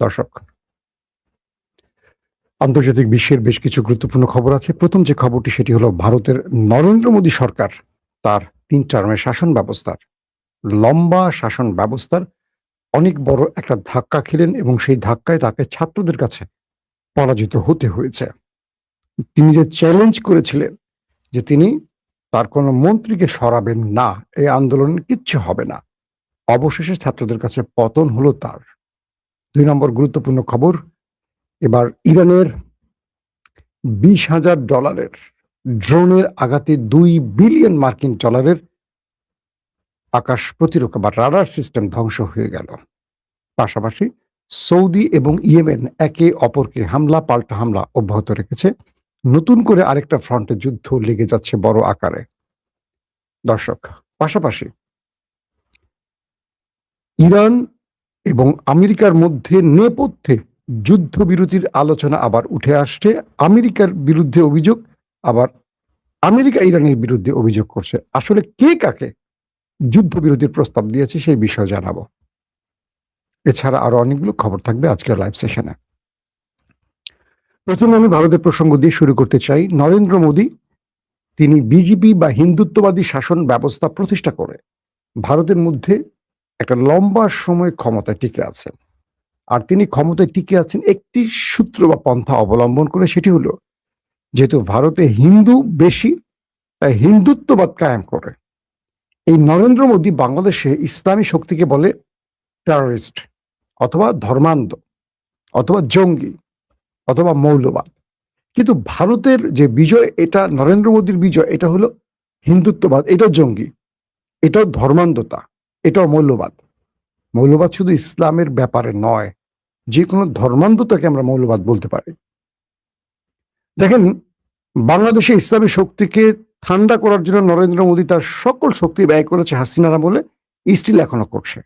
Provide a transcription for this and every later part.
দর্শক, আন্তর্জাতিক বিশ্বের বেশ কিছু গুরুত্বপূর্ণ খবর আছে। প্রথম যে খবরটি সেটি হলো ভারতের নরেন্দ্র মোদী সরকার তার ৩ টার্মের শাসন ব্যবস্থার লম্বা শাসন ব্যবস্থার অনেক বড় একটা ধাক্কা খেলেন এবং সেই ধাক্কায় তাকে ছাত্রদের কাছে পরাজিত হতে হয়েছে। তিনি যে চ্যালেঞ্জ করেছিলেন যে তিনি তার কোনো মন্ত্রীকে সরাবেন না, এই আন্দোলনে কিচ্ছু হবে না। অবশেষে ছাত্রদের কাছে পতন হলো তার। ২ নম্বর গুরুত্বপূর্ণ খবর, এবার ইরানের $২০,০০০ ড্রোনের আঘাতে ২ বিলিয়ন মার্কিন ডলারের আকাশ প্রতিরক্ষা বা রাডার সিস্টেম ধ্বংস হয়ে গেল। পাশাপাশি সৌদি এবং ইয়েমেন একে অপরকে হামলা পাল্টা হামলা অব্যাহত রেখেছে। নতুন করে আরেকটা ফ্রন্টে যুদ্ধ লেগে যাচ্ছে বড় আকারে। দর্শক, পাশাপাশি ইরান এবং আমেরিকার মধ্যে নেপথ্যে যুদ্ধবিরতির আলোচনা আবার উঠে আসছে। আমেরিকার বিরুদ্ধে অভিযোগ, আবার আমেরিকা ইরানের বিরুদ্ধে অভিযোগ করছে। আসলে কে কাকে যুদ্ধবিরতির প্রস্তাব দিয়েছে সেই বিষয়ে জানাবো। এছাড়া আরো অনেকগুলো খবর থাকবে আজকের লাইভ সেশনে। প্রথমে আমি ভারতের প্রসঙ্গ দিয়ে শুরু করতে চাই। নরেন্দ্র মোদী তিনি বিজেপি বা হিন্দুত্ববাদী শাসন ব্যবস্থা প্রতিষ্ঠা করে ভারতের মধ্যে একটা লম্বা সময় ক্ষমতায় টিকে আছেন। আর তিনি ক্ষমতায় টিকে আছেন একটি সূত্র বা পন্থা অবলম্বন করে, সেটি হলো যেহেতু ভারতে হিন্দু বেশি, তাই হিন্দুত্ববাদ কায়েম করে। এই নরেন্দ্র মোদী বাংলাদেশে ইসলামী শক্তিকে বলে টেররিস্ট অথবা ধর্মান্ধ অথবা জঙ্গি অথবা মৌলবাদ। কিন্তু ভারতের যে বিজয়, এটা নরেন্দ্র মোদীর বিজয়, এটা হলো হিন্দুত্ববাদ, এটাও জঙ্গি, এটাও ধর্মান্ধতা, এটাও মৌলবাদ। মৌলবাদ শুধু ইসলামের ব্যাপারে নয়, যে কোনো ধর্মান্ধতাকে আমরা মৌলবাদ বলতে পারি। দেখেন, বাংলাদেশে ইসলামী শক্তিকে ঠান্ডা করার জন্য নরেন্দ্র মোদী তার সকল শক্তি ব্যয় করেছে, হাসিনারা বলে স্টিল এখনো করছে।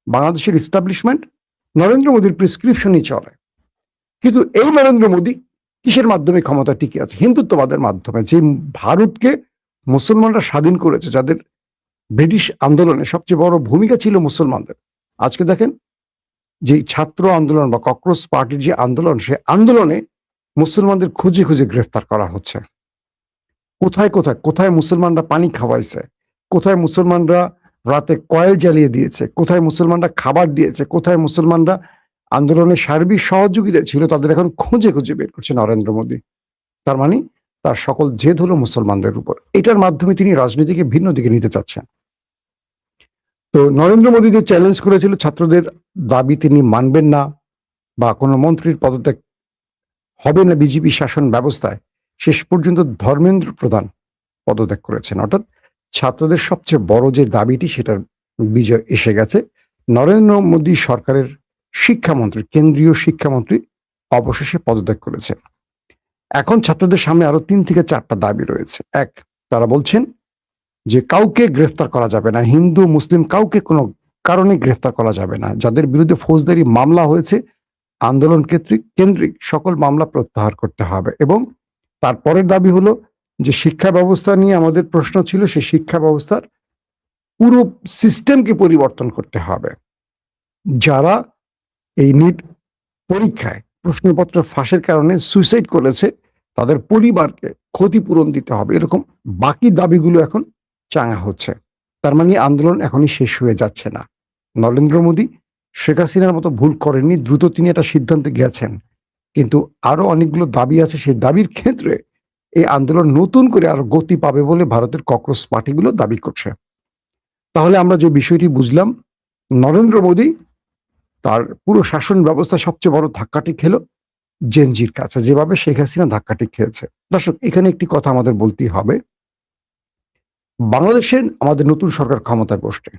বাংলাদেশের ইস্টাবলিশমেন্ট নরেন্দ্র মোদীর প্রেসক্রিপশনই চলে। কিন্তু এই নরেন্দ্র মোদী কিসের মাধ্যমে ক্ষমতা টিকে আছে? হিন্দুত্ববাদের মাধ্যমে। যে ভারতকে মুসলমানরা স্বাধীন করেছে, যাদের ব্রিটিশ আন্দোলনে সবচেয়ে বড় ভূমিকা ছিল মুসলমানদের, আজকে দেখেন যে ছাত্র আন্দোলন বা ককরোচ পার্টির যে আন্দোলন, সে আন্দোলনে মুসলমানদের খুঁজে খুঁজে গ্রেফতার করা হচ্ছে। কোথায় কোথায় কোথায় মুসলমানরা পানি খাওয়াইছে, কোথায় মুসলমানরা রাতে কয়েল জ্বালিয়ে দিয়েছে, কোথায় মুসলমানরা খাবার দিয়েছে, কোথায় মুসলমানরা আন্দোলনে সার্বিক সহযোগিতা ছিল, তাদের এখন খুঁজে খুঁজে বের করছে নরেন্দ্র মোদী। তার মানে তার সকল জেদ হলো মুসলমানদের উপর। এটার মাধ্যমে তিনি রাজনীতিকে ভিন্ন দিকে নিতে চাচ্ছেন। তো নরেন্দ্র মোদী যে চ্যালেঞ্জ করেছিল ছাত্রদের দাবি তিনি মানবেন না, বা কোনো মন্ত্রীর পদত্যাগ হবে না বিজেপি শাসন ব্যবস্থায়, শেষ পর্যন্ত ধর্মেন্দ্র প্রধান পদত্যাগ করেছেন। অর্থাৎ ছাত্রদের সবচেয়ে বড় যে দাবিটি, সেটার বিজয় এসে গেছে। নরেন্দ্র মোদী সরকারের শিক্ষামন্ত্রী, কেন্দ্রীয় শিক্ষামন্ত্রী অবশেষে পদত্যাগ করেছেন। এখন ছাত্রদের সামনে আরো ৩ থেকে ৪টা দাবি রয়েছে। এক, তারা বলছেন যে কাউকে গ্রেফতার করা যাবে না, হিন্দু মুসলিম কাউকে কোনো কারণে গ্রেফতার করা যাবে না। যাদের বিরুদ্ধে ফৌজদারি মামলা হয়েছে, আন্দোলন কেন্দ্রিক সকল মামলা প্রত্যাহার করতে হবে। এবং তারপরের দাবি হলো যে শিক্ষা ব্যবস্থা নিয়ে আমাদের প্রশ্ন ছিল, সেই শিক্ষা ব্যবস্থার পুরো সিস্টেমকে পরিবর্তন করতে হবে। যারা এই নিট পরীক্ষায় প্রশ্নপত্র ফাঁসের কারণে সুইসাইড করেছে, তাদের পরিবারকে ক্ষতিপূরণ দিতে হবে। এরকম বাকি দাবিগুলো এখন চাঙা হচ্ছে। তার মানে আন্দোলন এখনই শেষ হয়ে যাচ্ছে না। নরেন্দ্র মোদী শেখ হাসিনার মতো ভুল করেননি, দ্রুত তিনি একটা সিদ্ধান্তে গেছেন। কিন্তু আরো অনেকগুলো দাবি আছে, সেই দাবির ক্ষেত্রে এই আন্দোলন নতুন করে আরো গতি পাবে বলে ভারতের ককরোচ পার্টিগুলো দাবি করছে। তাহলে আমরা যে বিষয়টি বুঝলাম, নরেন্দ্র মোদী তার পুরো শাসন ব্যবস্থা সবচেয়ে বড় ধাক্কাটি খেলো জেনজির কাছে, যেভাবে শেখ হাসিনা ধাক্কাটি খেয়েছে। দর্শক, এখানে একটি কথা আমাদের বলতেই হবে। বাংলাদেশের আমাদের নতুন সরকার ক্ষমতায় বসছে,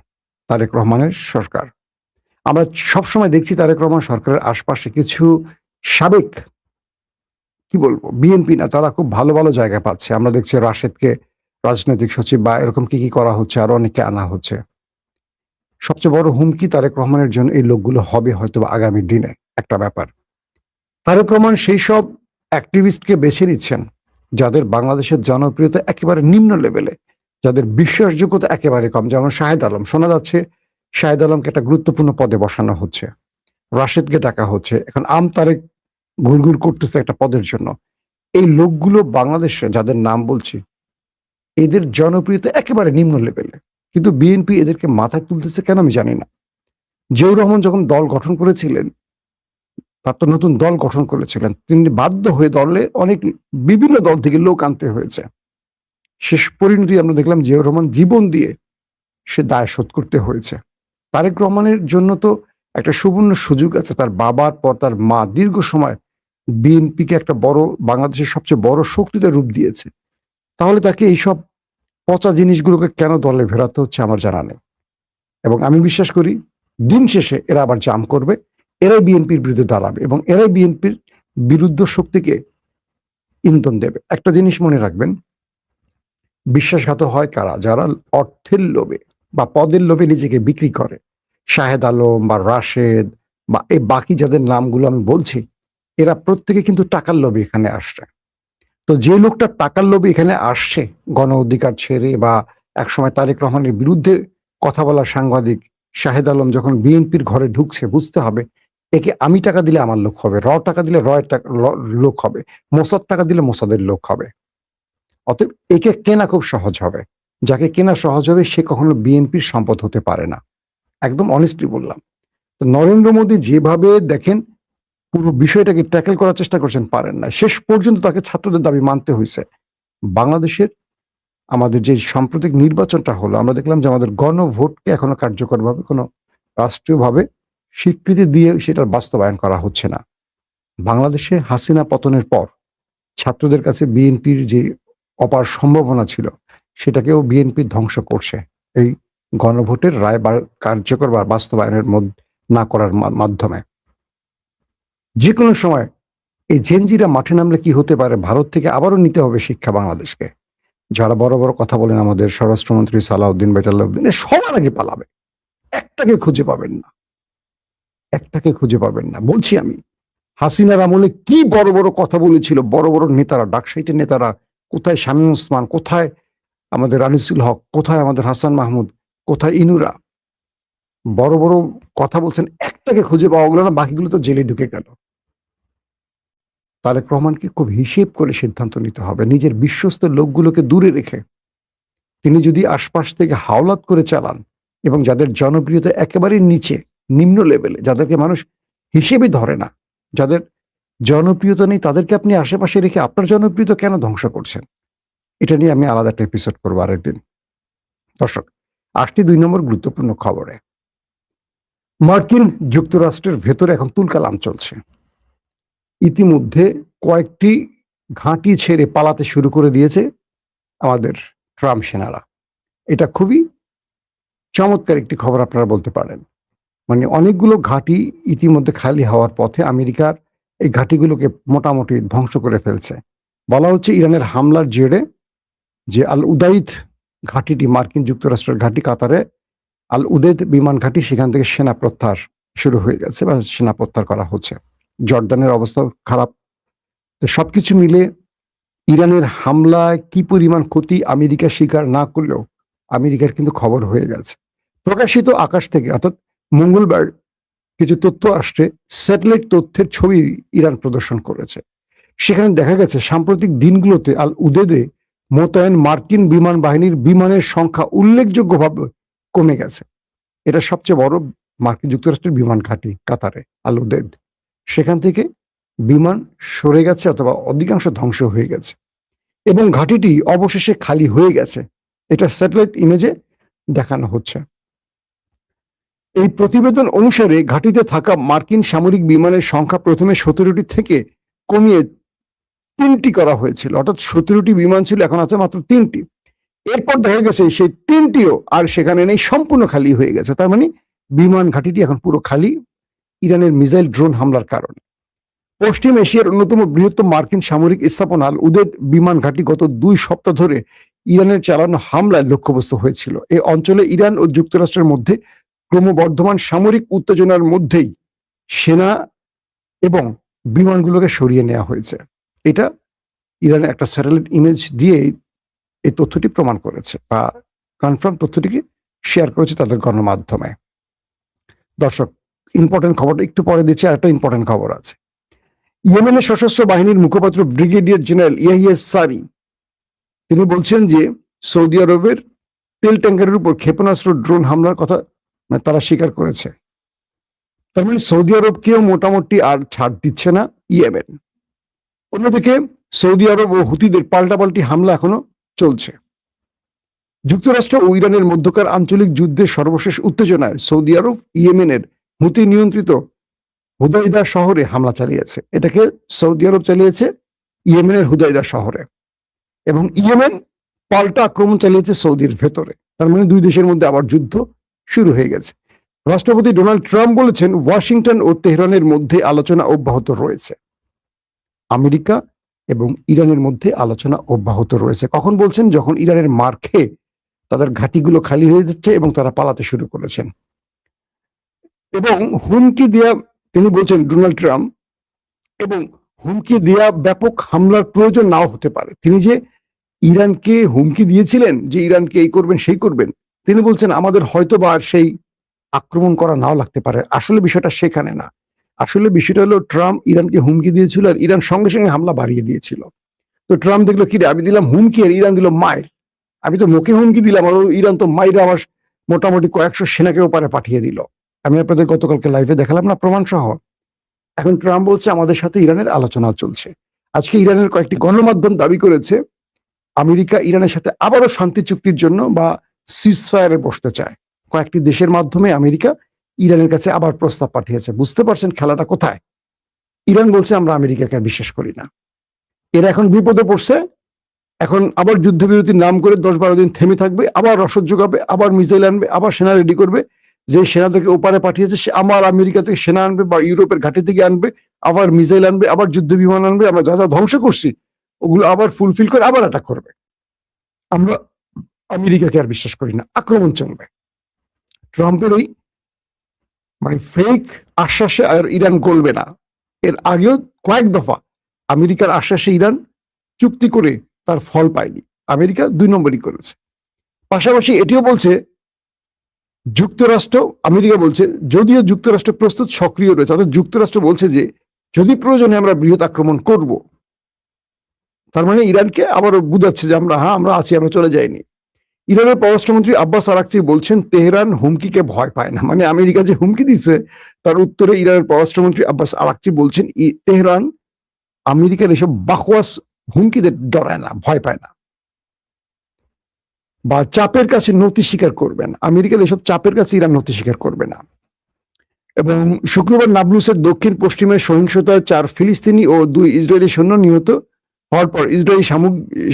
তারেক রহমানের সরকার। আমরা সবসময় দেখছি তারেক রহমান সরকারের আশপাশে কিছু সাবেক, কি বলবো, বিএনপি না, তারা খুব ভালো ভালো জায়গা পাচ্ছে। আমরা দেখছি রাশেদকে রাজনৈতিক সচিব বা এরকম কি কি করা হচ্ছে, আরো অনেকে আনা হচ্ছে। সবচেয়ে বড় হুমকি তারেক রহমানের জন্য এই লোকগুলো হবে হয়তো আগামী দিনে। একটা ব্যাপার, তারেক রহমান সেই সব অ্যাক্টিভিস্টকে বেছে নিচ্ছেন যাদের বাংলাদেশের জনপ্রিয়তা একেবারে নিম্ন লেভেলে, যাদের বিশ্বাসযোগ্যতা একেবারে কম। যেমন শাহেদ আলম, শোনা যাচ্ছে শাহেদ আলমকে একটা গুরুত্বপূর্ণ পদে বসানো হচ্ছে। রাশেদকে ডাকা হচ্ছে, এখন তারেক ঘুরঘুর করতেছে একটা পদের জন্য। এই লোকগুলো বাংলাদেশে যাদের নাম বলছি, এদের জনপ্রিয়তা একেবারে নিম্ন লেভেলে, কিন্তু বিএনপি এদেরকে মাথায় তুলতেছে কেন আমি জানি না। জিয়াউর রহমান যখন দল গঠন করেছিলেন, তার তো নতুন দল গঠন করেছিলেন, তিনি বাধ্য হয়ে দলে অনেক বিভিন্ন দল থেকে লোক আনতে হয়েছে। শেষ পরিণতি আমরা দেখলাম জিয়াউর রহমান জীবন দিয়ে সে দায় শোধ করতে হয়েছে। তারেক রহমানের জন্য তো একটা সুবর্ণ সুযোগ আছে, তার বাবার পর তার মা দীর্ঘ সময় বিএনপিকে একটা বড়, বাংলাদেশের সবচেয়ে বড় শক্তিতে রূপ দিয়েছে। তাহলে তাকে এইসব পচা জিনিসগুলোকে কেন দলে ভেড়াতে হচ্ছে আমার জানা নেই। এবং আমি বিশ্বাস করি দিন শেষে এরা আবার জাম করবে, এরাই বিএনপির বিরুদ্ধে দাঁড়াবে এবং এরাই বিএনপির বিরুদ্ধ শক্তিকে ইন্ধন দেবে। একটা জিনিস মনে রাখবেন, বিশ্বাসঘাত হয় কারা? যারা অর্থের লোভে বা পদের লোভে নিজেকে বিক্রি করে। শাহেদ আলম বা রাশেদ বা এই বাকি যাদের নামগুলো আমি বলছি, এরা প্রত্যেকে কিন্তু টাকার লোভে এখানে আসছে। তো যে লোকটা টাকার লোভে এখানে আসছে, গণ অধিকার ছেড়ে বা একসময় তারেক রহমানের বিরুদ্ধে কথা বলা সাংবাদিক শাহেদ আলম যখন বিএনপির ঘরে ঢুকছে, বুঝতে হবে একে আমি টাকা দিলে আমার লোক হবে, টাকা দিলে লোক হবে, মোসাদ টাকা দিলে মোসাদের লোক হবে। অতএব একে কেনা খুব সহজ হবে। যাকে কেনা সহজ হবে সে কখনো বিএনপির সম্পদ হতে পারে না। একদম অনেস্টলি বললাম। তো নরেন্দ্র মোদী যেভাবে দেখেন পুরো বিষয়টাকে ট্যাকেল করার চেষ্টা করছেন, পারেন না। শেষ পর্যন্ত তাকে ছাত্রদের দাবি মানতে হয়েছে। বাংলাদেশের আমাদের যে সাম্প্রতিক নির্বাচনটা হলো, আমরা দেখলাম যে আমাদের গণভোটকে এখনো কার্যকরভাবে কোনো রাষ্ট্রীয়ভাবে স্বীকৃতি দিয়ে সেটার বাস্তবায়ন করা হচ্ছে না। বাংলাদেশে হাসিনা পতনের পর ছাত্রদের কাছে বিএনপির যে অপার সম্ভাবনা ছিল, সেটাকেও বিএনপি ধ্বংস করছে এই গণভোটের রায় কার্যকর বা বাস্তবায়নের না করার মাধ্যমে। যে কোনো সময় এই জেনজিরা মাঠে নামলে কি হতে পারে, ভারত থেকে আবারও নিতে হবে শিক্ষা বাংলাদেশকে। যারা বড় বড় কথা বলেন আমাদের স্বরাষ্ট্রমন্ত্রী সালাউদ্দিন বেটালাউদ্দিন, সবার আগে পালাবে, একটাকে খুঁজে পাবেন না, একটাকে খুঁজে পাবেন না। বলছি আমি, হাসিনার আমলে কি বড় বড় কথা বলেছিল বড় বড় নেতারা, ডাকসাইটের নেতারা, কোথায় শামীম ওসমান, কোথায় আমাদের আনিসুল হক, কোথায় আমাদের হাসান মাহমুদ, কোথায় ইনুরা, বড় বড় কথা বলছেন, একটাকে খুঁজে পাওয়া গেল না, বাকিগুলো তো জেলে ঢুকে গেল। তারেক রহমানকে খুব হিসেব করে সিদ্ধান্ত নিতে হবে, নিজের বিশ্বস্ত লোকগুলোকে দূরে রেখে। তিনি যদি আশপাশ থেকে হাওলাত করে চালান এবং যাদের জনপ্রিয়তা একেবারে নিচে, নিম্ন লেভেলে, যাদেরকে মানুষ হিসেবে ধরে না, যাদের জনপ্রিয়তা নেই, তাদেরকে আপনি আশেপাশে রেখে আপনার জনপ্রিয়তা কেন ধ্বংস করছেন? এটা নিয়ে আমি আলাদা একটা এপিসোড করবো আরেকদিন। দর্শক, 2 নম্বর গুরুত্বপূর্ণ খবরে, মার্কিন যুক্তরাষ্ট্রের ভেতরে এখন তুলকালাম চলছে। ইতিমধ্যে কয়েকটি ঘাঁটি ছেড়ে পালাতে শুরু করে দিয়েছে আমাদের ট্রাম্প সেনারা। এটা খুবই চমৎকার একটি খবর আপনারা বলতে পারেন। মানে অনেকগুলো ঘাঁটি ইতিমধ্যে খালি হওয়ার পথে, আমেরিকার এই ঘাঁটিগুলোকে মোটামুটি ধ্বংস করে ফেলছে। বলা হচ্ছে ইরানের হামলার জেরে যে আল উদাইদ ঘাঁটিটি, মার্কিন যুক্তরাষ্ট্রের ঘাঁটি কাতারে আল উদেদ বিমান ঘাঁটি, সেখান থেকে সেনা প্রত্যাহার শুরু হয়ে গেছে বা সেনা প্রত্যাহার করা হচ্ছে। জর্ডানের অবস্থা খারাপ। তো সবকিছু মিলে ইরানের হামলায় কি পরিমাণ ক্ষতি আমেরিকা স্বীকার না করলেও আমেরিকার কিন্তু খবর হয়ে গেছে। প্রকাশিত আকাশ থেকে, অর্থাৎ মঙ্গলবার কিছু তথ্য আসছে, স্যাটেলাইট তথ্যের ছবি ইরান প্রদর্শন করেছে। সেখানে দেখা গেছে সাম্প্রতিক দিনগুলোতে আল উদেদে মোতায়েন মার্কিন বিমান বাহিনীর বিমানের সংখ্যা উল্লেখযোগ্যভাবে কমে গেছে। এটা সবচেয়ে বড় মার্কিন যুক্তরাষ্ট্রের বিমান ঘাঁটি কাতারে আল উদেদ। সেখান থেকে বিমান সরে গেছে অথবা অধিকাংশ ধ্বংস হয়ে গেছে এবং ঘাঁটিটি অবশেষে খালি হয়ে গেছে। এটা স্যাটেলাইট ইমেজে দেখানো হচ্ছে। এই প্রতিবেদন অনুসারে ঘাঁটিতে থাকা মার্কিন সামরিক বিমানের সংখ্যা প্রথমে 17টি থেকে কমিয়ে 3টি করা হয়েছিল, অর্থাৎ 17টি বিমান ছিল, এখন আছে মাত্র 3টি। এরপর দেখা গেছে সেই 3টিও আর সেখানে নেই, সম্পূর্ণ খালি হয়ে গেছে। তার মানে বিমান ঘাঁটিটি এখন পুরো খালি ইরানের মিসাইল ড্রোন হামলার কারণে। পশ্চিম এশিয়ার অন্যতম বৃহত্তম মার্কিন সামরিক স্থাপনা আল উদেদ বিমান ঘাঁটি গত 2 সপ্তাহ ধরে ইরানের চালানো হামলায় লক্ষ্যবস্তু হয়েছিল। এই অঞ্চলে ইরান ও যুক্তরাষ্ট্রের মধ্যে ক্রমবর্ধমান সামরিক উত্তেজনার মধ্যেই সেনা এবং বিমানগুলোকে সরিয়ে নেওয়া হয়েছে। এটা ইরানের একটা স্যাটেলাইট ইমেজ দিয়ে এই তথ্যটি প্রমাণ করেছে বা কনফার্ম তথ্যটিকে শেয়ার করেছে তাদের গণমাধ্যমে। দর্শক, ইম্পর্টেন্ট খবরটা একটু পরে দিচ্ছি, আর একটা ইম্পর্টেন্ট খবর আছে। ইয়েমেনের সশস্ত্র বাহিনীর মুখপাত্র ব্রিগেডিয়ার জেনারেল ইয়াহিয়া সারি তিনি বলছেন যে সৌদি আরবের তেল ট্যাঙ্কারের উপর ক্ষেপণাস্ত্র ড্রোন হামলার কথা তারা স্বীকার করেছে। তার মানে সৌদি আরবকেও মোটামুটি আর ছাড় দিচ্ছে না ইয়েমেন। অন্যদিকে সৌদি আরব ও হুতিদের পাল্টাপাল্টি হামলা এখনো চলছে। যুক্তরাষ্ট্র ও ইরানের মধ্যকার আঞ্চলিক যুদ্ধের সর্বশেষ উত্তেজনায় সৌদি আরব ইয়েমেনের হুতি নিয়ন্ত্রিত হুদাইদা শহরে হামলা চালিয়েছে। এটাকে সৌদি আরব চালিয়েছে ইয়েমেনের হুদাইদা শহরে, এবং ইয়েমেন পাল্টা আক্রমণ চালিয়েছে সৌদির ভেতরে। তার মানে দুই দেশের মধ্যে আবার যুদ্ধ শুরু হয়ে গেছে। রাষ্ট্রপতি ডোনাল্ড ট্রাম্প বলেছেন ওয়াশিংটন ও তেহরানের মধ্যে আলোচনা অব্যাহত রয়েছে। আমেরিকা এবং ইরানের মধ্যে আলোচনা অব্যাহত রয়েছে। কখন বলছেন? যখন ইরানের মার খেয়ে তাদের ঘাঁটিগুলো খালি হয়ে যাচ্ছে এবং তারা পালাতে শুরু করেছেন। এবং হুমকি দেয়া, তিনি বলছেন ডোনাল্ড ট্রাম্প, এবং হুমকি দেয়া ব্যাপক হামলার প্রয়োজন নাও হতে পারে। তিনি যে ইরানকে হুমকি দিয়েছিলেন যে ইরানকে এই করবেন সেই করবেন, তিনি বলছেন আমাদের হয়তো বা সেই আক্রমণ করা নাও লাগতে পারে। আসলে বিষয়টা সেখানে না। আসলে বিষয়টা হলো ট্রাম্প ইরানকে হুমকি দিয়েছিল আর ইরান সঙ্গে সঙ্গে হামলা বাড়িয়ে দিয়েছিল। তো ট্রাম্প দেখলো কি রে, আমি দিলাম হুমকি আর ইরান দিল মায়ের। আমি তো মুখে হুমকি দিলাম আর ইরান তো মাইরে আমার মোটামুটি কয়েকশো সেনাকে ওপারে পাঠিয়ে দিল। আমি আপনাদের গতকালকে লাইভে দেখালাম না প্রমাণ সহ। এখন ট্রাম্প বলছে আমাদের সাথে ইরানের আলোচনা চলছে। আজকে ইরানের কয়েকটি গণমাধ্যম দাবি করেছে আমেরিকা ইরানের সাথে আবারও শান্তি চুক্তির জন্য বা সিজফায়ারে বসতে চায়। কয়েকটি দেশের মাধ্যমে আমেরিকা ইরানের কাছে আবার প্রস্তাব পাঠিয়েছে। বুঝতে পারছেন খেলাটা কোথায়? ইরান বলছে আমরা আমেরিকাকে আর বিশ্বাস করি না। এরা এখন বিপদে পড়ছে। এখন আবার যুদ্ধবিরতির নাম করে 10-12 দিন থেমে থাকবে, আবার রসদ যোগাবে, আবার মিসাইল আনবে, আবার সেনা রেডি করবে। যে সেনাদেরকে ওপারে পাঠিয়েছে সে আমার আমেরিকা থেকে সেনা আনবে বা ইউরোপের ঘাঁটি থেকে আনবে, আবার মিসাইল আনবে, আবার যুদ্ধ বিমান আনবে। আমরা যা যা ধ্বংস করছি ওগুলো আবার ফুলফিল করে আবার অ্যাটাক করবে। আমরা আমেরিকাকে আর বিশ্বাস করি না, আক্রমণ চলবে। ট্রাম্পের ওই মানে ফেক আশ্বাসে আর ইরান গলবে না। এর আগেও কয়েক দফা আমেরিকার আশ্বাসে ইরান চুক্তি করে তার ফল পায়নি। আমেরিকা 2 নম্বরই করেছে। পাশাপাশি এটিও বলছে যুক্তরাষ্ট্র, আমেরিকা বলছে যদিও যুক্তরাষ্ট্র প্রস্তুত সক্রিয় রয়েছে, অর্থাৎ যুক্তরাষ্ট্র বলছে যে যদি প্রয়োজনে আমরা বৃহৎ আক্রমণ করব। তার মানে ইরানকে আবারও বুঝাচ্ছে যে আমরা আমরা আছি, আমরা চলে যাইনি। ইরানের পররাষ্ট্রমন্ত্রী আব্বাস আরাকচি বলছেন তেহরান হুমকিকে ভয় পায় না। মানে আমেরিকা যে হুমকি দিচ্ছে তার উত্তরে ইরানের পররাষ্ট্রমন্ত্রী আব্বাস আরাকচি বলছেন তেহরান আমেরিকার এসব বাকওয়াস হুমকিদের ডরায় না, ভয় পায় না, বা চাপের কাছে নতি স্বীকার করবে না। আমেরিকার এসব চাপের কাছে ইরান নতি স্বীকার করবে না। এবং শুক্রবার নাবলুসের দক্ষিণ পশ্চিমে সহিংসতায় 4 ফিলিস্তিনি ও 2 ইসরায়েলি সৈন্য নিহত হওয়ার পর ইসরায়েলি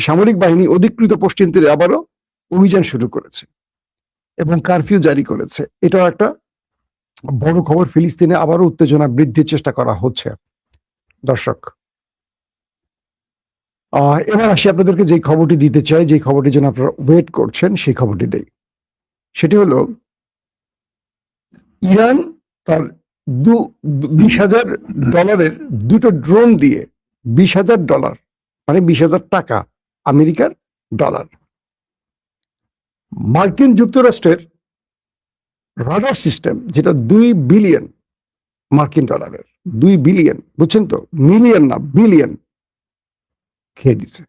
সামরিক বাহিনী অধিকৃত পশ্চিম তীরে আবারও অভিযান শুরু করেছে এবং কারফিউ জারি করেছে। এটাও একটা বড় খবর। ফিলিস্তিনে আবারও উত্তেজনা বৃদ্ধির চেষ্টা করা হচ্ছে। দর্শক, এবার আসি আপনাদেরকে যে খবরটি দিতে চাই, যে খবরটির জন্য আপনারা ওয়েট করছেন, সেই খবরটি দেই। সেটি হলো ইরান তার $20,000 দুটো ড্রোন দিয়ে $20,000 মানে 20,000 টাকা আমেরিকার ডলার মার্কিন যুক্তরাষ্ট্রের রাডার সিস্টেম, যেটা 2 বিলিয়ন মার্কিন ডলারের, 2 বিলিয়ন, বুঝছেন তো, মিলিয়ন না বিলিয়ন, খেয়ে দিচ্ছে।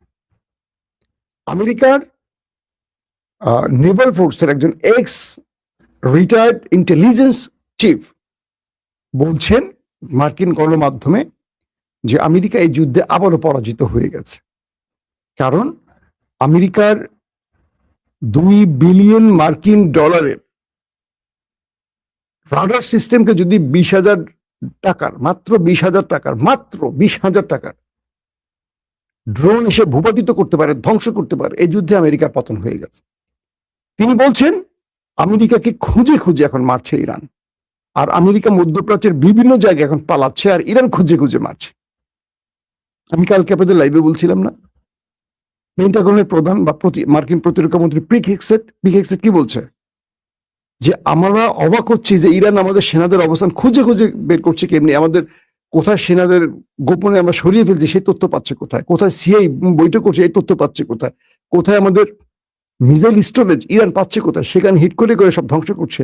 আমেরিকার নেভাল ফোর্সের একজন এক্স রিটায়ার্ড ইন্টেলিজেন্স চিফ বলছেন মার্কিন গণমাধ্যমে যে আমেরিকা এই যুদ্ধে আবারও পরাজিত হয়ে গেছে। কারণ আমেরিকার 2 বিলিয়ন মার্কিন ডলারের রাডার সিস্টেমকে যদি 20,000 টাকার, মাত্র 20,000 টাকার, মাত্র 20,000 টাকার ড্রোন এসে ভূপাতিত করতে পারে, ধ্বংস করতে পারে, এই যুদ্ধে আমেরিকার পতন হয়ে গেছে। তিনি বলছেন আমেরিকাকে খুঁজে খুঁজে এখন মারছে ইরান, আর আমেরিকা মধ্যপ্রাচ্যের বিভিন্ন জায়গায় এখন পালাচ্ছে আর ইরান খুঁজে খুঁজে মারছে। আমি কালকে আপনাদের লাইভে বলছিলাম না, পেন্টাগনের প্রধান বা মার্কিন প্রতিরক্ষা মন্ত্রী পিট হেগসেট কি বলছে, যে আমরা অবাক হচ্ছি যে ইরান আমাদের সেনাদের অবস্থান খুঁজে খুঁজে বের করছে কেমনি, আমাদের কোথায় সেনাদের গোপনে আমরা সরিয়ে ফেলছি সেই তথ্য পাচ্ছে কোথায়, কোথায় সিআই বৈঠক করছে এই তথ্য পাচ্ছে কোথায়, কোথায় আমাদের মিসাইল স্টোরেজ ইরান পাচ্ছে কোথায়, সেখানে হিট করে করে সব ধ্বংস করছে।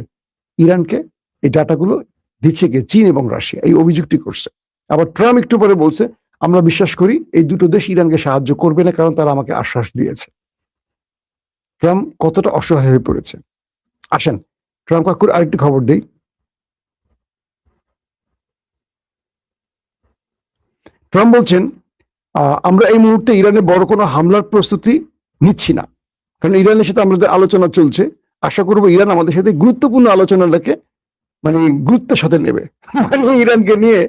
ইরানকে এই ডাটাগুলো দিচ্ছে কে? চীন এবং রাশিয়া, এই অভিযোগটি করছে। আবার ট্রাম্প একটু পরে বলছে আমরা বিশ্বাস করি এই দুটো দেশ ইরানকে সাহায্য করবে না, কারণ তারা আমাকে আশ্বাস দিয়েছে। ট্রাম্প কতটা অসহায় হয়ে পড়েছে। আসেন ট্রাম্প কাকুর আরেকটি খবর দেই। ট্রাম্প বলছেন আমরা এই মুহূর্তে ইরানে বড় কোনো হামলার প্রস্তুতি নিচ্ছি না, কারণ ইরানের সাথে আমাদের আলোচনা চলছে। আশা করবো ইরান আমাদের সাথে গুরুত্বপূর্ণ আলোচনাটাকে মানে গুরুত্বের সাথে নেবে। মানে ইরানকে নিয়ে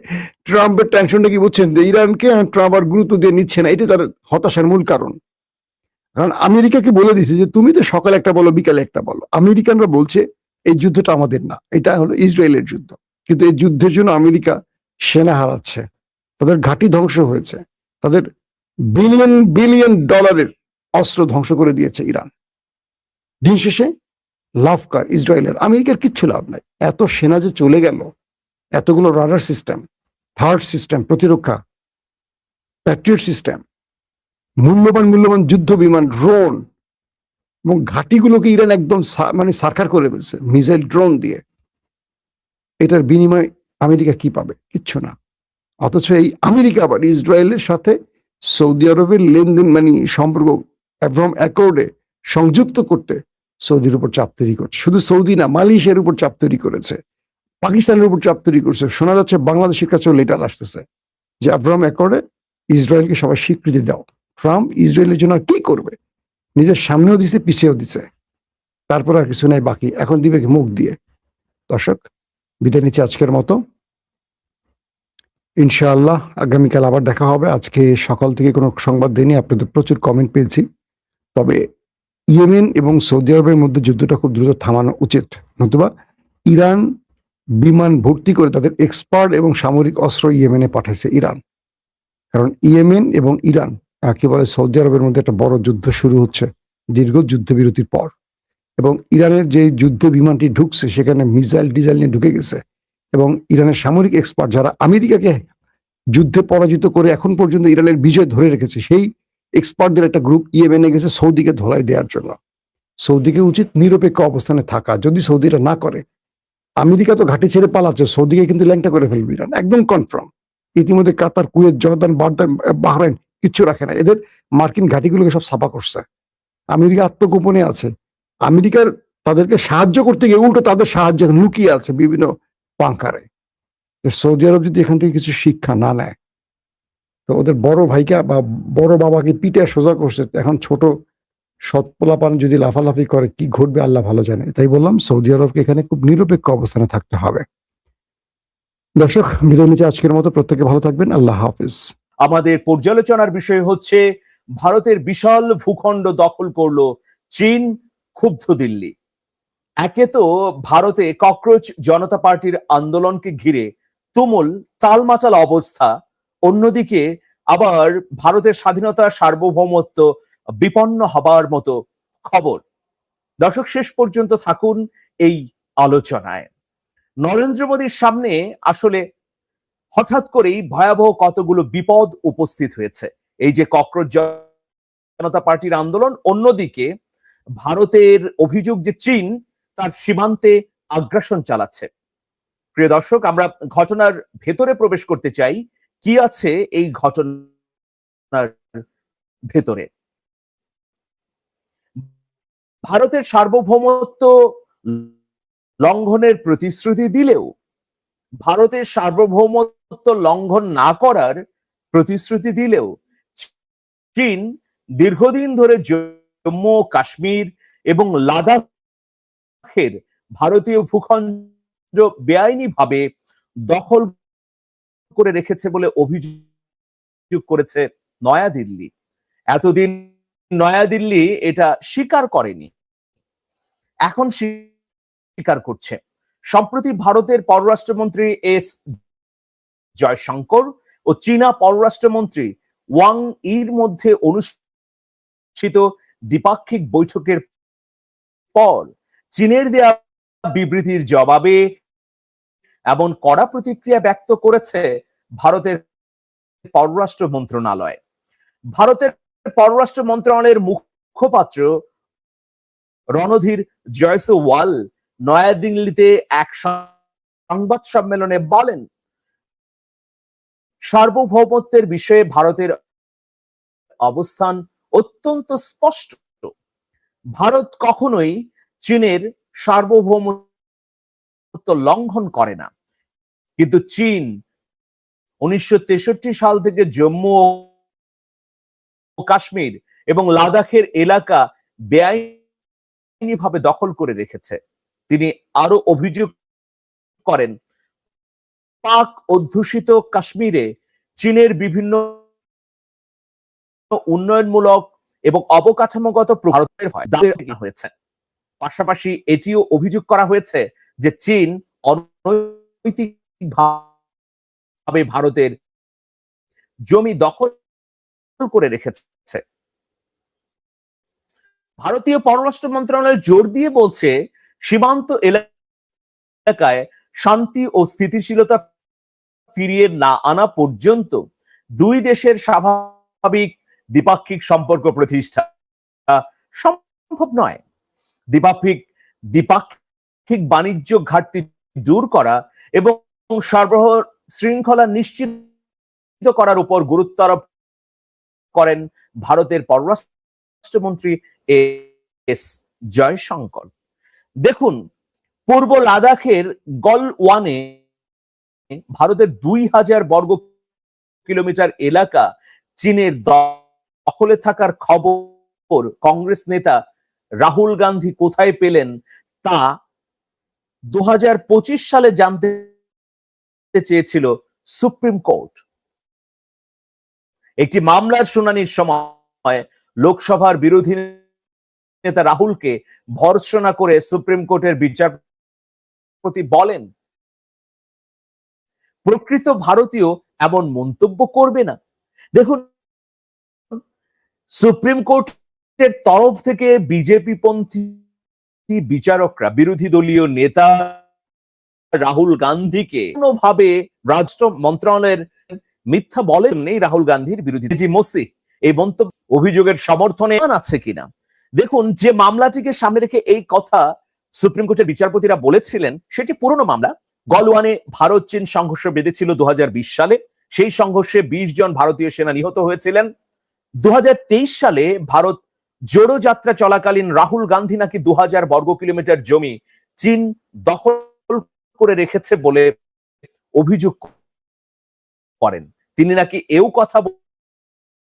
ট্রাম্পের টেনশনটা কি বুঝছেন, যে ইরানকে ট্রাম্প আর গুরুত্ব দিয়ে নিচ্ছে না, এটি তার হতাশার মূল কারণ। কারণ আমেরিকাকে বলে দিচ্ছে যে তুমি তো সকালে একটা বলো বিকালে একটা বলো। আমেরিকানরা বলছে এই যুদ্ধটা আমাদের না, এটা হলো ইসরায়েলের যুদ্ধ। কিন্তু এই যুদ্ধের জন্য আমেরিকা সেনা হারাচ্ছে, তাদের ঘাঁটি ধ্বংস হয়েছে, তাদের বিলিয়ন বিলিয়ন ডলারের অস্ত্র ধ্বংস করে দিয়েছে ইরান। দিন শেষে লাভ কার ইসরায়েলের, আমেরিকার কিচ্ছু লাভ নাই। এত সেনা যে চলে গেল, এতগুলো রাডার সিস্টেম, থার্ড সিস্টেম, প্রতিরক্ষা, প্যাট্রিয়ট সিস্টেম, মূল্যবান মূল্যবান যুদ্ধ বিমান, ড্রোন এবং ঘাঁটিগুলোকে ইরান একদম মানে সারখার করে ফেলছে মিসাইল ড্রোন দিয়ে। এটার বিনিময়ে আমেরিকা কি পাবে? কিচ্ছু না। অথচ এই আমেরিকা আবার ইসরায়েলের সাথে সৌদি আরবের লেনদেন মানে সম্পর্ক অ্যাব্রাহাম অ্যাকর্ডে সংযুক্ত করতে সৌদির উপর চাপ তৈরি করছে। শুধু সৌদি না, মালয়েশিয়ার উপর চাপ তৈরি করেছে, পাকিস্তানের উপর চাপ তৈরি করছে। শোনা যাচ্ছে বাংলাদেশের কাছেও লেটার আসতেছে যে অ্যাব্রাহাম অ্যাকর্ডে ইসরায়েলকে সবাই স্বীকৃতি দাও। ট্রাম্প ইসরায়েলের জন্য আর কি করবে? নিজের সামনেও দিছে, পিছিয়েও দিছে, তারপর আর কিছু নাই বাকি। এখন দিবে কি? মুখ দিয়ে। দর্শক, বিদায় নিচ্ছে আজকের মতো। ইনশাআল্লাহ আগামীকাল আবার দেখা হবে। আজকে সকাল থেকে কোনো সংবাদ দেয়নি, আপনাদের প্রচুর কমেন্ট পেয়েছি। তবে ইয়েমেন এবং সৌদি আরবের মধ্যে যুদ্ধটা খুব দ্রুত থামানো উচিত, নতুবা ইরান বিমান ভর্তি করে তাদের এক্সপার্ট এবং সামরিক অস্ত্র ইয়েমেনে পাঠাইছে ইরান। কারণ ইয়েমেন এবং ইরান একেবারে সৌদি আরবের মধ্যে একটা বড় যুদ্ধ শুরু হচ্ছে দীর্ঘ যুদ্ধবিরতির পর। এবং ইরানের যে যুদ্ধ বিমানটি ঢুকছে সেখানে মিসাইল ডিজাইল নিয়ে ঢুকে গেছে। এবং ইরানের সামরিক এক্সপার্ট যারা আমেরিকাকে যুদ্ধে পরাজিত করে এখন পর্যন্ত ইরানের বিজয় ধরে রেখেছে, সেই এক্সপার্টদের একটা গ্রুপ ইয়েমেনে গেছে সৌদিকে ধোলাই দেওয়ার জন্য। সৌদিকে উচিত নিরপেক্ষ অবস্থানে থাকা। যদি সৌদিরা না করে, আমেরিকা তো ঘাঁটি ছেড়ে পালাচ্ছে, সৌদিকে কিন্তু ল্যাংটা করে ফেলবে ইরান, একদম কনফার্ম। ইতিমধ্যে কাতার, কুয়েত, জর্দান, বাহরাইন কিচ্ছু রাখে না, এদের মার্কিন ঘাঁটিগুলোকে সব ছাপা করছে। আমেরিকা আত্মগোপনে আছে। আমেরিকার তাদেরকে সাহায্য করতে গিয়ে উল্টো তাদের সাহায্য লুকিয়ে আছে বিভিন্ন পাঙ্কারে। সৌদি আরব যদি এখান থেকে কিছু শিক্ষা না নেয়, তো ওদের বড় ভাইকে বা বড় বাবাকে পিঠে সোজা করছে, এখন ছোট সৎ পোলাপান যদি লাফালাফি করে কি ঘটবে আল্লাহ ভালো জানে। তাই বললাম সৌদি আরবকে এখানে খুব নিরপেক্ষ অবস্থানে থাকতে হবে। দর্শক, বিদায় নিচ্ছে আজকের মতো। প্রত্যেকে ভালো থাকবেন। আল্লাহ হাফিজ। আমাদের পর্যালোচনার বিষয় হচ্ছে ভারতের বিশাল ভূখণ্ড দখল করলো চীন, ক্ষুব্ধ দিল্লি। একে তো ভারতে ককরোচ জনতা পার্টির আন্দোলনকে ঘিরে তুমুল টালমাটাল অবস্থা, অন্যদিকে আবার ভারতের স্বাধীনতা সার্বভৌমত্ব বিপন্ন হবার মতো খবর। দর্শক, শেষ পর্যন্ত থাকুন এই আলোচনায়। নরেন্দ্র মোদীর সামনে আসলে হঠাৎ করেই ভয়াবহ কতগুলো বিপদ উপস্থিত হয়েছে। এই যে ককরোচ জনতা পার্টির আন্দোলন, অন্যদিকে ভারতের অভিযোগ যে চীন তার সীমান্তে আগ্রাসন চালাচ্ছে। প্রিয় দর্শক, আমরা ঘটনার ভেতরে প্রবেশ করতে চাই। কি আছে এই ঘটনার ভেতরে? ভারতের সার্বভৌমত্ব লঙ্ঘনের প্রতিশ্রুতি দিলেও, ভারতের সার্বভৌমত্ব লঙ্ঘন না করার প্রতিশ্রুতি দিলেও চীন দীর্ঘদিন ধরে জম্মু কাশ্মীর এবং লাদাখের ভারতীয় ভূখণ্ড বেআইনিভাবে দখল করে রেখেছে বলে অভিযোগ করেছে নয়াদিল্লি। এতদিন নয়াদিল্লি এটা স্বীকার করেনি, এখন স্বীকার করছে। সম্প্রতি ভারতের পররাষ্ট্রমন্ত্রী এস জয়শঙ্কর ও চীনা পররাষ্ট্রমন্ত্রী ওয়াং ইর মধ্যে অনুষ্ঠিত দ্বিপাক্ষিক বৈঠকের পর চীনের দেয়া বিবৃতির জবাবে এমন কড়া প্রতিক্রিয়া ব্যক্ত করেছে ভারতের পররাষ্ট্র মন্ত্রণালয়। ভারতের পররাষ্ট্র মন্ত্রণালয়ের মুখপাত্র রণধীর জয়সওয়াল নয়াদিল্লিতে এক সংবাদ সম্মেলনে বলেন, সার্বভৌমত্বের বিষয়ে ভারতের অবস্থান অত্যন্ত স্পষ্ট। ভারত কখনোই চীনের সার্বভৌমত্ব লঙ্ঘন করে না, কিন্তু চীন 1963 সাল থেকে জম্মু ও কাশ্মীর এবং লাদাখের এলাকা বেআইনিভাবে দখল করে রেখেছে। তিনি আরো অভিযোগ করেন, পাক অধ্যুষিত কাশ্মীরে চীনের বিভিন্ন উন্নয়নমূলক এবং অবকাঠামোগত ভারতের হয়েছে। পাশাপাশি এটিও অভিযোগ করা হয়েছে যে চীন অনৈতিকভাবে ভারতের জমি দখল করে রেখেছে। ভারতীয় পররাষ্ট্র মন্ত্রণালয় জোর দিয়ে বলছে, সীমান্ত এলাকায় শান্তি ও স্থিতিশীলতা ফিরিয়ে না আনা পর্যন্ত দুই দেশের স্বাভাবিক দ্বিপাক্ষিক সম্পর্ক প্রতিষ্ঠা সম্ভব নয়। দ্বিপাক্ষিক বাণিজ্য ঘাটতি দূর করা এবং সরবরাহ শৃঙ্খলা নিশ্চিত করার উপর গুরুত্ব আরোপ করেন ভারতের পররাষ্ট্রমন্ত্রী এস জয়শঙ্কর। দেখুন, পূর্ব লাদাখের গলওয়ানে ভারতের 2000 বর্গ কিলোমিটার এলাকা চীনের দখলে থাকার খবর কংগ্রেস নেতা রাহুল গান্ধী কোথায় পেলেন তা 2025 সালে জানতে চেয়েছিল সুপ্রিম কোর্ট। একটি মামলার শুনানির সময় লোকসভার বিরোধী নেতা রাহুলকে ভর্ৎসনা করে সুপ্রিম কোর্টের বিচারপতি বলেন, প্রকৃত ভারতীয় এমন মন্তব্য করবে না। দেখুন, সুপ্রিম কোর্টের তরফ থেকে বিজেপি পন্থী বিচারকরা বিরোধী দলীয় নেতা রাহুল গান্ধীকে কোনোভাবে রাষ্ট্র মন্ত্রণালয়ের মিথ্যা বলেন নেই রাহুল গান্ধীর বিরোধী এই মন্তব্য অভিযোগের সমর্থনে আছে কিনা। দেখুন, যে মামলাটিকে সামনে রেখে এই কথা সুপ্রিম কোর্টের বিচারপতিরা বলেছিলেন সেটি পুরনো মামলা। গলওয়ানে ভারত চীন সংঘর্ষ বেঁধেছিল 2020 সালে। সেই সংঘর্ষে 20 জন ভারতীয় সেনা নিহত হয়েছিলেন। 2023 সালে ভারত জোড়ো যাত্রা চলাকালীন রাহুল গান্ধী নাকি 2000 বর্গ কিলোমিটার জমি চীন দখল করে রেখেছে বলে অভিযোগ করেন। তিনি নাকি এও কথা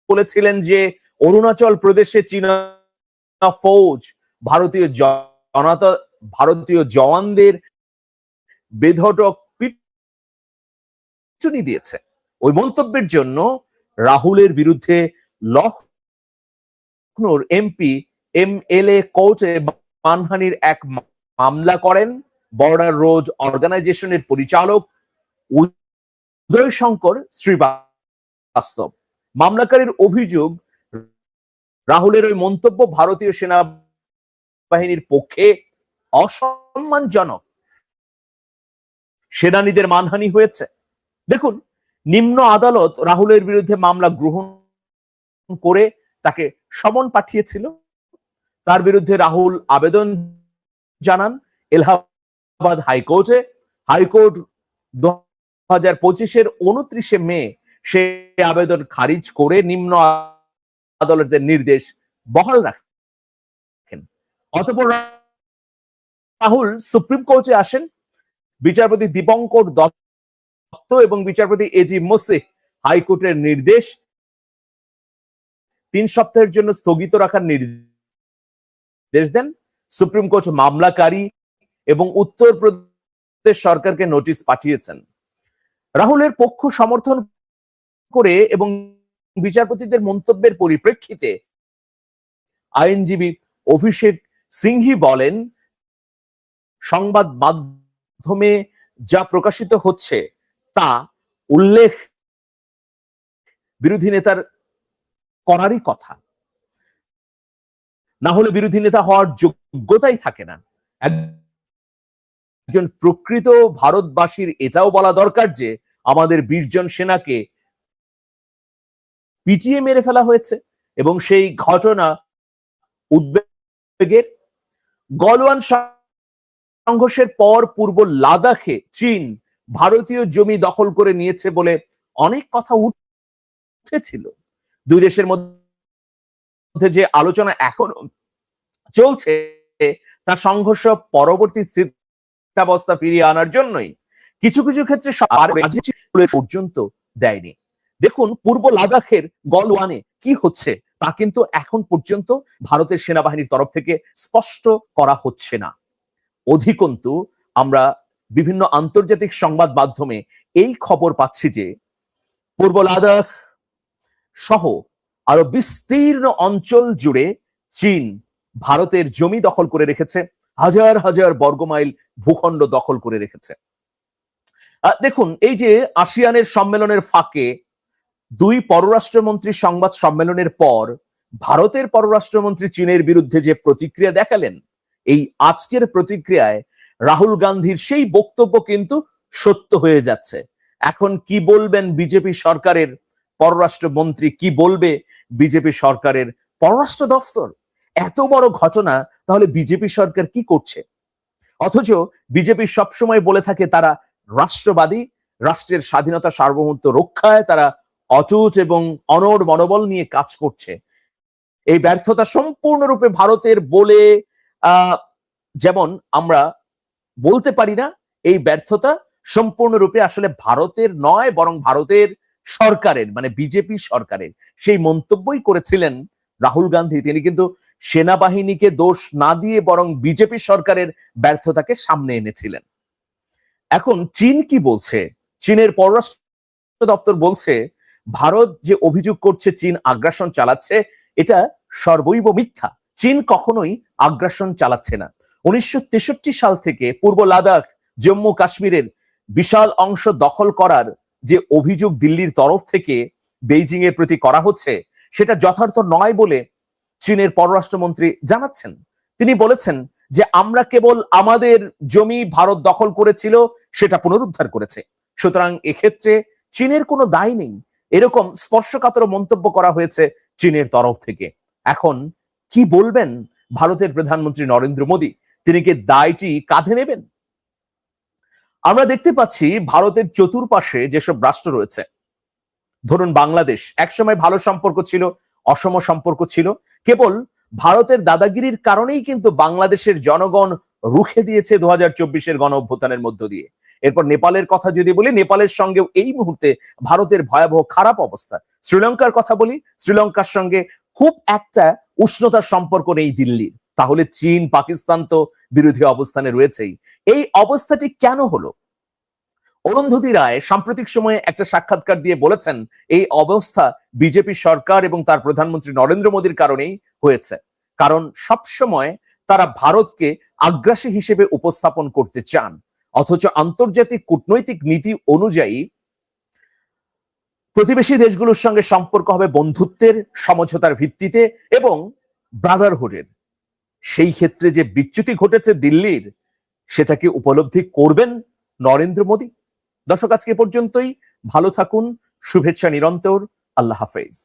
বলেছিলেন যে অরুণাচল প্রদেশে চীনা ফৌজ ভারতীয় জওয়ানদের বেধড়ক পিটুনি দিয়েছে। ওই মন্তব্যের জন্য রাহুলের বিরুদ্ধে লখনৌর এমপি MLA কোর্টে মানহানির এক মামলা করেন বর্ডার রোড অর্গানাইজেশনের পরিচালক উদয় শঙ্কর শ্রীবাস্তব। মামলাকারীর অভিযোগ, রাহুলের ওই মন্তব্য ভারতীয় সেনাবাহিনীর পক্ষে অসম্মানজনক, সেনানীদের মানহানি হয়েছে। দেখুন, নিম্ন আদালত রাহুলের বিরুদ্ধে মামলা গ্রহণ করে তাকে সমন পাঠিয়েছিল। তার বিরুদ্ধে রাহুল আবেদন জানান এলাহাবাদ হাইকোর্টে। হাইকোর্ট 2025-এর 29 মে সে আবেদন খারিজ করে নিম্ন আদালতের নির্দেশ বহাল রাখেন। অতঃপর রাহুল সুপ্রিম কোর্টে আসেন। বিচারপতি দীপঙ্কর দত্ত এবং বিচারপতি AG মোসে হাইকোর্টের নির্দেশ 3 সপ্তাহের জন্য স্থগিত রাখার নির্দেশ দেন। সুপ্রিম কোর্ট মামলাকারী এবং উত্তরপ্রদেশ সরকারকে নোটিশ পাঠিয়েছেন। রাহুলের পক্ষ সমর্থন করে এবং বিচারপতিদের মন্তব্যের পরিপ্রেক্ষিতে আইনজীবী অভিষেক সিংহি বলেন, সংবাদ মাধ্যমে যা প্রকাশিত হচ্ছে তা উল্লেখ বিরোধী নেতার করারই কথা, না হলে বিরোধী নেতা হওয়ার যোগ্যতাই থাকে না। একজন প্রকৃত ভারতবাসীর এটাও বলা দরকার যে আমাদের 20 জন সেনাকে পিটিয়ে মেরে ফেলা হয়েছে এবং সেই ঘটনা উদ্বেগের। গলওয়ান সংঘর্ষের পর পূর্ব লাদাখে চীন ভারতীয় জমি দখল করে নিয়েছে বলে অনেক কথা উঠেছিল। দুই দেশের মধ্যে যে আলোচনা এখনো চলছে তা সংঘর্ষ পরবর্তী স্থিতাবস্থা ফিরিয়ে আনার জন্যই। কিছু কিছু ক্ষেত্রে পর্যন্ত দেয়নি। দেখুন, পূর্ব লাদাখের গলওয়ানে কি হচ্ছে তা কিন্তু এখন পর্যন্ত ভারতের সেনাবাহিনীর তরফ থেকে স্পষ্ট করা হচ্ছে না। অধিকন্তু আমরা বিভিন্ন আন্তর্জাতিক সংবাদ মাধ্যমে এই খবর পাচ্ছি যে পূর্ব লাদাখ সহ আরো বিস্তীর্ণ অঞ্চল জুড়ে চীন ভারতের জমি দখল করে রেখেছে, হাজার হাজার বর্গমাইল ভূখণ্ড দখল করে রেখেছে। দেখুন, এই যে আসিয়ানের সম্মেলনের ফাঁকে দুই পররাষ্ট্রমন্ত্রী সংবাদ সম্মেলনের পর ভারতের পররাষ্ট্রমন্ত্রী চীনের বিরুদ্ধে যে প্রতিক্রিয়া দেখালেন, এই আজকের প্রতিক্রিয়ায় রাহুল গান্ধীর সেই বক্তব্য কিন্তু সত্য হয়ে যাচ্ছে। এখন কি বলবেন বিজেপি সরকারের পররাষ্ট্রমন্ত্রী, কি বলবে বিজেপি সরকারের পররাষ্ট্র দফতর? এত বড় ঘটনা, তাহলে বিজেপি সরকার কি করছে? অথচ বিজেপি সবসময় বলে থাকে তারা রাষ্ট্রবাদী, রাষ্ট্রের স্বাধীনতা সার্বভৌমত্ব রক্ষায় তারা অটুট এবং অনড় মনোবল নিয়ে কাজ করছে। এই ব্যর্থতা সম্পূর্ণরূপে ভারতের বলে যেমন আমরা বলতে পারি না, এই ব্যর্থতা সম্পূর্ণরূপে আসলে ভারতের নয়, বরং ভারতের সরকারের, মানে বিজেপি সরকারের। সেই মন্তব্যই করেছিলেন রাহুল গান্ধী। তিনি কিন্তু সেনাবাহিনীকে দোষ না দিয়ে বরং বিজেপি সরকারের ব্যর্থতাকে সামনে এনেছিলেন। এখন চীন কি বলছে? চীনের পররাষ্ট্র দপ্তর বলছে ভারত যে অভিযোগ করছে চীন আগ্রাসন চালাচ্ছে, এটা সর্বৈব মিথ্যা। চীন কখনোই আগ্রাসন চালাচ্ছে না। 1963 সাল থেকে পূর্ব লাদাখ, জম্মু কাশ্মীরের বিশাল অংশ দখল করার যে অভিযোগ দিল্লির তরফ থেকে বেইজিং এর প্রতি করা হচ্ছে, সেটা যথার্থ নয় বলে চীনের পররাষ্ট্রমন্ত্রী জানাচ্ছেন। তিনি বলেছেন যে আমরা কেবল আমাদের জমি ভারত দখল করেছিল সেটা পুনরুদ্ধার করেছে, সুতরাং এক্ষেত্রে চীনের কোনো দায় নেই, এরকম স্পর্শকাতর মন্তব্য করা হয়েছে চীনের তরফ থেকে। এখন কি বলবেন ভারতের প্রধানমন্ত্রী নরেন্দ্র মোদী? তিনি কি দায়টি কাঁধে নেবেন? আমরা দেখতে পাচ্ছি ভারতের চতুর্পাশে যেসব রাষ্ট্র রয়েছে, ধরুন বাংলাদেশ, একসময় ভালো সম্পর্ক ছিল, অসম সম্পর্ক ছিল, কেবল ভারতের দাদাগিরির কারণেই কিন্তু বাংলাদেশের জনগণ রুখে দিয়েছে 2024-এর গণ অভ্যুত্থানের মধ্য দিয়ে। এরপর নেপালের কথা যদি বলি, নেপালের সঙ্গেও এই মুহূর্তে ভারতের ভয়াবহ খারাপ অবস্থা। শ্রীলঙ্কার কথা বলি, শ্রীলঙ্কার সঙ্গে খুব একটা উষ্ণতার সম্পর্ক নেই দিল্লির। তাহলে চীন, পাকিস্তান তো বিরোধী অবস্থানে রয়েছেই। এই অবস্থাটি কেন হলো? অরুন্ধতী রায় সাম্প্রতিক সময়ে একটা সাক্ষাৎকার দিয়ে বলেছেন এই অবস্থা বিজেপি সরকার এবং তার প্রধানমন্ত্রী নরেন্দ্র মোদীর কারণেই হয়েছে। কারণ সবসময় তারা ভারতকে আগ্রাসী হিসেবে উপস্থাপন করতে চান, অথচ আন্তর্জাতিক কূটনৈতিক নীতি অনুযায়ী প্রতিবেশী দেশগুলোর সঙ্গে সম্পর্ক হবে বন্ধুত্বের, সমঝোতার ভিত্তিতে এবং ব্রাদারহুডের। সেই ক্ষেত্রে যে বিচ্যুতি ঘটেছে দিল্লির, সেটাকে উপলব্ধি করবেন নরেন্দ্র মোদী। দর্শক, আজকে পর্যন্তই। ভালো থাকুন, শুভেচ্ছা নিরন্তর। আল্লাহ হাফেজ।